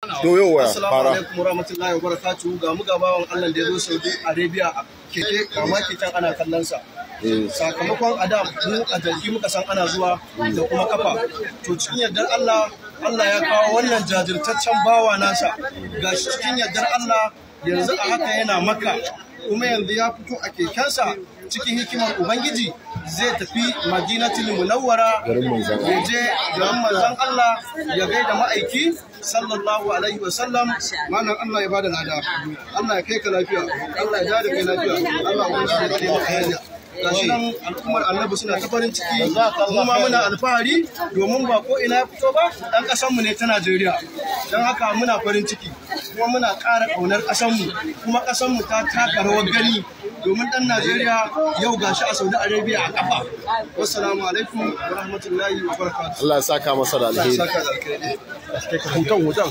To yau waya Assalamu alaikum warahmatullahi wabarakatuh. Ga mu gabawan Allah da ya zo Saudi Arabia a keke kama keken ana kallon sa. Sakamakon adam mu a jirgi muka san ana zuwa da kuma kafa. To cikin yardar Allah, Allah ya kawo wannan jajirtaccen bawa nasa. Gashi cikin yardar Allah yanzu a haka yana Makka kuma yanzu ya fito a kekensa cikin hikimar Ubangiji zai tafi Madinatul Munawwara ya je garin manzon Allah ya gaida ma'aiki sallallahu alaihi wasallam. Malam Allah ya bada lada, Allah ya kai ka lafiya, Allah ya da kai lafiya, Allah ya kai maka hanya. Gashi nan al'ummar Annabi suna ta farin ciki, kuma muna alfahari domin ba ko ina ya fito ba, dan kasanmu ne ta Najeriya. Don haka muna farin ciki kuma muna ƙara ƙaunar ƙasanmu, kuma ƙasanmu ta taka rawar gani domin ɗan Najeriya yau gashi a Saudi Arabia a ƙafa. Wassalamu alaikum wa rahmatullahi wa barakatuh. Allah ya saka masa da alheri. Allah ya saka da alheri. Hutan.